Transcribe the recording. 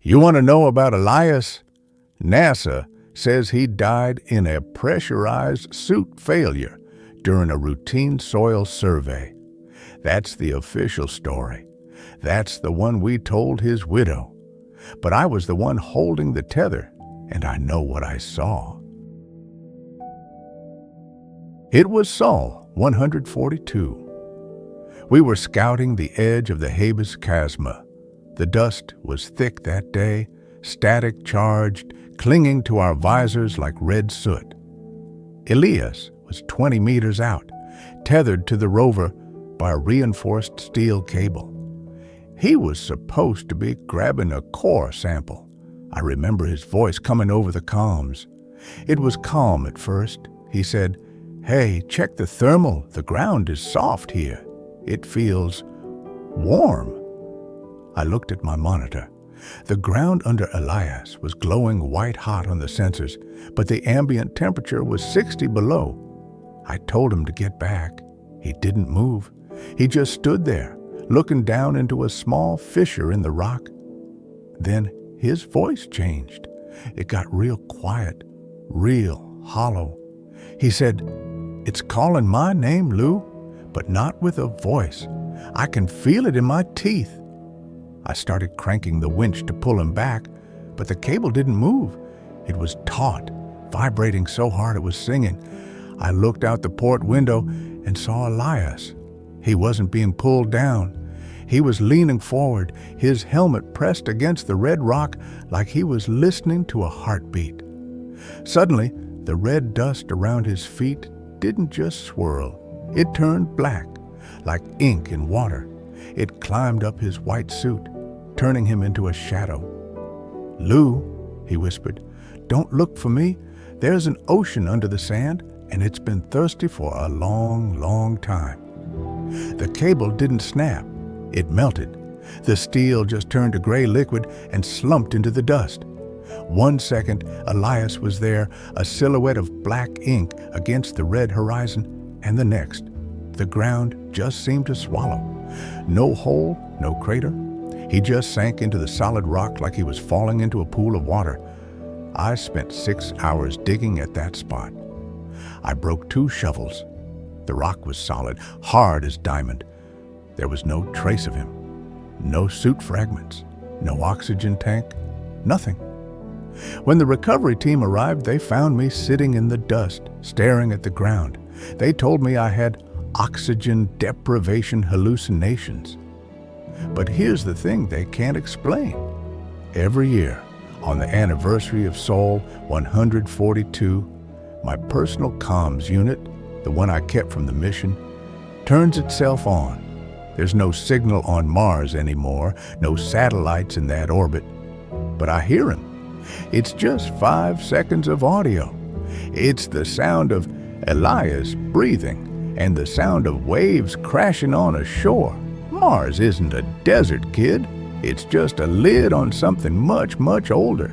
You want to know about Elias? NASA says he died in a pressurized suit failure during a routine soil survey. That's the official story. That's the one we told his widow. But I was the one holding the tether, and I know what I saw. It was Sol 142. We were scouting the edge of the Habas Chasma. The dust was thick that day, static charged, clinging to our visors like red soot. Elias was 20 meters out, tethered to the rover by a reinforced steel cable. He was supposed to be grabbing a core sample. I remember his voice coming over the comms. It was calm at first. He said, "Hey, check the thermal. The ground is soft here. It feels warm." I looked at my monitor. The ground under Elias was glowing white-hot on the sensors, but the ambient temperature was 60 below. I told him to get back. He didn't move. He just stood there, looking down into a small fissure in the rock. Then his voice changed. It got real quiet, real hollow. He said, "It's calling my name, Lou, but not with a voice. I can feel it in my teeth." I started cranking the winch to pull him back, but the cable didn't move. It was taut, vibrating so hard it was singing. I looked out the port window and saw Elias. He wasn't being pulled down. He was leaning forward, his helmet pressed against the red rock like he was listening to a heartbeat. Suddenly, the red dust around his feet didn't just swirl. It turned black, like ink in water. It climbed up his white suit, turning him into a shadow. "Lou," he whispered, "don't look for me. There's an ocean under the sand, and it's been thirsty for a long, long time." The cable didn't snap. It melted. The steel just turned to gray liquid and slumped into the dust. 1 second, Elias was there, a silhouette of black ink against the red horizon, and the next, the ground just seemed to swallow. No hole, no crater. He just sank into the solid rock like he was falling into a pool of water. I spent 6 hours digging at that spot. I broke 2 shovels. The rock was solid, hard as diamond. There was no trace of him. No suit fragments, no oxygen tank, nothing. When the recovery team arrived, they found me sitting in the dust, staring at the ground. They told me I had oxygen deprivation hallucinations. But here's the thing they can't explain. Every year, on the anniversary of Sol 142, my personal comms unit, the one I kept from the mission, turns itself on. There's no signal on Mars anymore, no satellites in that orbit. But I hear him. It's just 5 seconds of audio. It's the sound of Elias breathing and the sound of waves crashing on a shore. Mars isn't a desert, kid. It's just a lid on something much, much older.